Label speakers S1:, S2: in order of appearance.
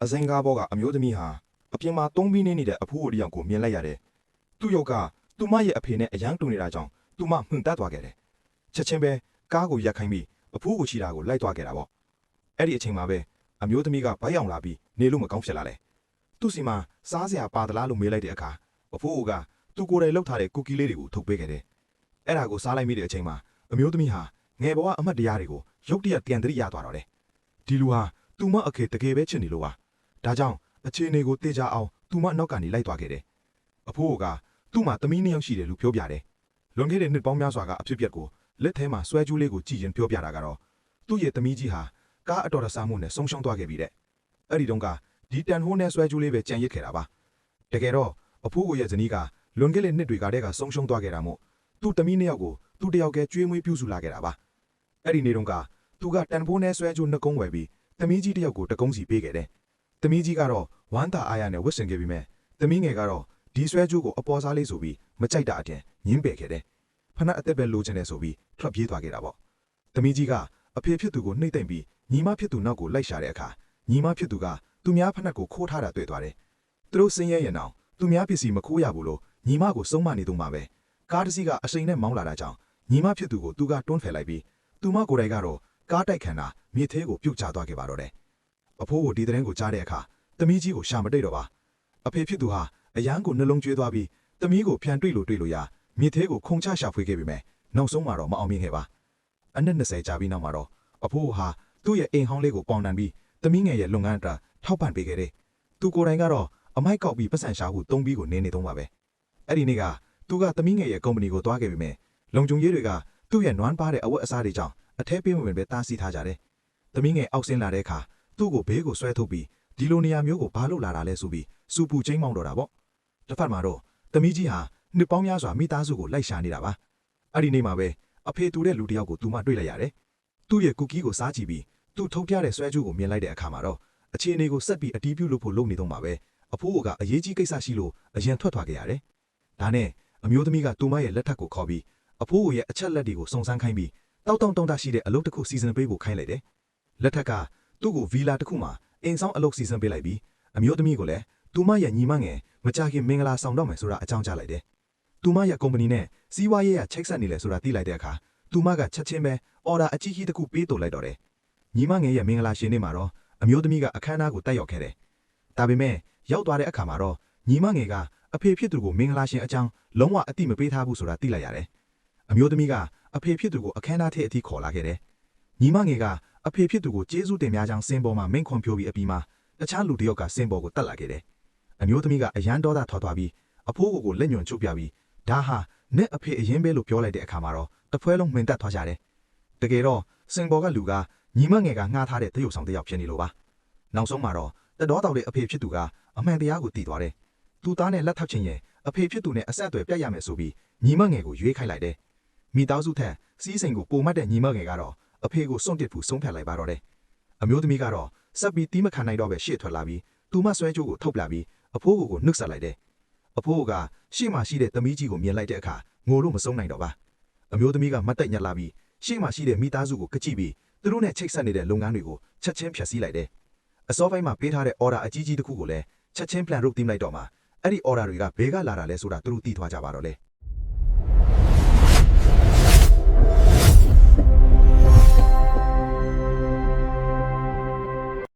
S1: အစင်ကားဘောကအမျိုးသမီးဟာအပြင်မှာသုံးပြီးနေနေတဲ့အဖိုးကိုတယောက်ကိုမြင်လိုက်ရတယ်။သူ့ယောက်ကသူမရဲ့အဖေနဲ့အယမ်းတူနေတာကြောင့်သူမမှန်တတ်သွားခဲ့တယ်။ချက်ချင်းပဲကားကိုရပ်ခိုင်းပြီးအဖိုးကိုချီတာကိုလိုက်သွားခဲ့တာပေါ့။အဲ့ဒီအချိန်မှာပဲအမျိုးသမီးကဘိုက်အောင်လာပြီးနေလို့မကောင်းဖြစ်လာတယ်။သူ့စီမှာစားစရာပါသလားလို့မေးလိုက်တဲ့အခါအဖိုးကသူကိုယ်တိုင်လှုပ်ထားတဲ့ကူကီလေးတွေကိုထုတ်ပေးခဲ့တယ်။အဲ့ဒါကိုစားလိုက်မိတဲ့အချိန်မှာအမျိုးသမီးဟာငယ်ဘဝအမတ်တရားတွေကိုရုတ်တရက်ပြန်သတိရသွားတော့တယ်။ဒီလူဟာသူမအခေတကယ်ပဲချစ်နေလို့ပါ။ဒါကြောင့်အခြေအနေကိုသိကြအောင်သူမနောက်ကနေလိုက်သွားခဲ့တယ်။အဖိုးကသူ့မှာသမီးနှစ်ယောက်ရှိတယ်လို့ပြောပြတယ်။လွန်ခဲ့တဲ့နှစ်ပေါင်းများစွာကအဖြစ်အပျက်ကိုလက်ထဲမှာဆွဲကြိုးလေးကိုကြည့်ရင်ပြောပြတာကတော့သူ့ရဲ့သမီးကြီးဟာကားအတော်တဆမှုနဲ့ဆုံးရှုံးသွားခဲ့ပြီတဲ့။အဲ့ဒီတုန်းကဒီတန်ဟိုးနဲ့ဆွဲကြိုးလေးပဲကြံရစ်ခဲ့တာပါ။တကယ်တော့အဖိုးရဲ့ဇနီးကလွန်ခဲ့တဲ့နှစ်တွေကတည်းကဆုံးရှုံးသွားခဲ့တာမို့သူ့သမီးနှစ်ယောက်ကိုသူ့တယောက်ကကျွေးမွေးပြုစုလာခဲ့တာပါ။အဲ့ဒီနေ့တုန်းကသူကတန်ဖိုးနဲ့ဆွဲကြိုးနှစ်ကုန်းဝယ်ပြီးသမီးကြီးတယောက်ကိုတကုန်းစီပေးခဲ့တယ်။သမီးကြီးကတော့ဝမ်းသာအားရနဲ့ဝတ်ဆင်ခဲ့ပြီးမြဲသမီးငယ်ကတော့ဒီဆွဲကြိုးကိုအပေါ်စားလေးဆိုပြီးမကြိုက်တာအတင်ညင်းပယ်ခဲ့တယ်။ဖဏအသက်ပဲလိုချင်တယ်ဆိုပြီးထွက်ပြေးသွားခဲ့တာပေါ့။သမီးကြီးကအဖေဖြစ်သူကိုနှိမ့်သိမ့်ပြီးညီမဖြစ်သူနောက်ကိုလိုက်ရှာတဲ့အခါညီမဖြစ်သူကသူများဖဏကိုခိုးထားတာတွေ့သွားတယ်။သူတို့စင်းရဲရင်အောင်သူများပစ္စည်းမခိုးရဘူးလို့ညီမကိုစုံမနေသူမှာပဲကားတစ်စီးကအစိမ်နဲ့မောင်းလာတာကြောင့်ညီမဖြစ်သူကိုသူကတွန်းဖယ်လိုက်ပြီးသူမကိုယ်တိုင်ကတော့ကားတိုက်ခံတာမြေသေးကိုပြုတ်ချသွားခဲ့ပါတော့တယ်။အဖိုးကိုဒီတဲ့န်းကိုကြားတဲ့အခါသမီးကြီးကိုရှာမတိတ်တော့ပါ။အဖေဖြစ်သူဟာအရန်ကိုနှလုံးကျွေးသွားပြီးသမီးကိုဖျန်တွေ့လို့ရမြေသေးကိုခုံချရှာဖွေခဲ့ပြီမဲ့နောက်ဆုံးမှာတော့မအောင်မြင်ခဲ့ပါ။အနည်း20ကြာပြီးနောက်မှာတော့အဖိုးဟာသူ့ရဲ့အိမ်ဟောင်းလေးကိုပေါင်တန်ပြီးသမီးငယ်ရဲ့လုပ်ငန်းအတွက်ထောက်ပံ့ပေးခဲ့တယ်။သူကိုယ်တိုင်ကတော့အမိုက်ကောက်ပြီးပတ်စံရှာဖို့သုံးပြီးကိုနေသုံးပါပဲ။အဲ့ဒီနေ့ကသူကသမီးငယ်ရဲ့ကုမ္ပဏီကိုသွားခဲ့ပြီမဲ့လုံခြုံရေးတွေကသူ့ရဲ့နွမ်းပါတဲ့အဝတ်အစားတွေကြောင့်အထဲပေးဝင်ပဲတားဆီးထားကြတယ်။သမီးငယ်အောက်ဆင်းလာတဲ့အခါသူ့ကိုဘေးကိုဆွဲထုတ်ပြီးဒီလိုနေရာမျိုးကိုဘာလို့လာတာလဲဆိုပြီးစူပူချင်းမောင်းတော့တာပေါ့။တစ်ဖက်မှာတော့သမီးကြီးဟာနှစ်ပေါင်းများစွာမိသားစုကိုလိုက်ရှာနေတာပါ။အဲ့ဒီနေ့မှာပဲအဖေတူတဲ့လူတစ်ယောက်ကိုသူမတွေ့လိုက်ရတယ်။သူ့ရဲ့ကူကီးကိုစားကြည့်ပြီးသူ့ထုတ်ပြတဲ့ဆွဲကြိုးကိုမြင်လိုက်တဲ့အခါမှာတော့အခြေအနေကိုဆက်ပြီးအတီးပြုတ်လို့ဖို့လုပ်နေတော့မှာပဲအဖိုးကအရေးကြီးကိစ္စရှိလို့အရင်ထွက်သွားခဲ့ရတယ်။ဒါနဲ့အမျိုးသမီးကသူမရဲ့လက်ထက်ကိုခေါ်ပြီးအဖိုးရဲ့အချက်လက်တွေကိုစုံစမ်းခိုင်းပြီးတောက်တောက်ရှိတဲ့အလုပ်တစ်ခုစီစဉ်ပေးဖို့ခိုင်းလိုက်တယ်။လက်ထက်ကသူ့ကိုဗီလာတစ်ခုမှာအိမ်ဆောင်အလုပ်စီစဉ်ပေးလိုက်ပြီးအမျိုးသမီးကိုလည်းသူမရဲ့ညီမငယ်မကြခင်မင်္ဂလာဆောင်တော့မယ်ဆိုတာအကြောင်းကြားလိုက်တယ်။သူမရဲ့ကုမ္ပဏီနဲ့စီးပွားရေးရချိတ်ဆက်နေလဲဆိုတာသိလိုက်တဲ့အခါသူမကချက်ချင်းပဲအော်ဒါအကြီးကြီးတစ်ခုပေးတော်လိုက်တော့တယ်။ညီမငယ်ရဲ့မင်္ဂလာရှင်နေ့မှာတော့အမျိုးသမီးကအခမ်းအနားကိုတက်ရောက်ခဲ့တယ်။ဒါပေမဲ့ရောက်သွားတဲ့အခါမှာတော့ညီမငယ်ကအဖေဖြစ်သူကိုမင်္ဂလာရှင်အကြောင်းလုံးဝအတိမပေးထားဘူးဆိုတာသိလိုက်ရတယ်။အမျိုးသမီးကအဖေဖြစ်သူကိုအခမ်းအနားထဲအထိခေါ်လာခဲ့တယ်။ညီမငယ်ကအဖေဖြစ်သူကိုကျေးဇူးတင်များကြောင်းစင်ပေါ်မှာမိန့်ခွန်းပြောပြီးအပြီးမှာတခြားလူတစ်ယောက်ကစင်ပေါ်ကိုတက်လာခဲ့တယ်။အမျိုးသမီးကအရန်ဒေါသထွက်သွားပြီးအဖိုးကိုလက်ညွန်ချုပ်ပြပြီးဒါဟာနဲ့အဖေအရင်ပဲလို့ပြောလိုက်တဲ့အခါမှာတော့တပွဲလုံးမှင်တက်သွားကြတယ်။တကယ်တော့စင်ပေါ်ကလူကညီမငယ်ကငှားထားတဲ့တရုပ်ဆောင်တစ်ယောက်ဖြစ်နေလို့ပါ။နောက်ဆုံးမှာတော့တတော်တော်တဲ့အဖေဖြစ်သူကအမှန်တရားကိုသိသွားတယ်။သူသားနဲ့လက်ထပ်ချင်းရဲ့အဖေဖြစ်သူနဲ့အဆက်အသွယ်ပြတ်ရမယ်ဆိုပြီးညီမငယ်ကိုရွေးခိုင်းလိုက်တယ်။မိသားစုထက်စီးစိမ်ကိုပုံမှတ်တဲ့ညီမငယ်ကတော့အဖေကိုစွန့်ပစ်ဖို့ဆုံးဖြတ်လိုက်ပါတော့တယ်။အမျိုးသမီးကတော့ဆက်ပြီးတီးမခံနိုင်တော့ပဲရှေ့ထွက်လာပြီးသူမဆွဲကြိုးကိုထုတ်ပြပြီးအဖိုးကိုနှုတ်ဆက်လိုက်တယ်။အဖိုးကရှေ့မှာရှိတဲ့သမီးကြီးကိုမြင်လိုက်တဲ့အခါငိုလို့မဆုံးနိုင်တော့ပါ။အမျိုးသမီးကမတ်တက်ညက်လာပြီးရှေ့မှာရှိတဲ့မိသားစုကိုကကြည့်ပြီးသူတို့နဲ့ချိတ်ဆက်နေတဲ့လုပ်ငန်းတွေကိုချက်ချင်းဖျက်ဆီးလိုက်တယ်။အစောပိုင်းမှာပေးထားတဲ့အော်ဒါအကြီးကြီးတစ်ခုကိုလည်းချက်ချင်းပြန်ရုပ်သိမ်းလိုက်တော့မှအဲ့ဒီအော်ဒါတွေကဘဲကလာတာလဲဆိုတာသူတို့သိသွားကြပါတော့လေ။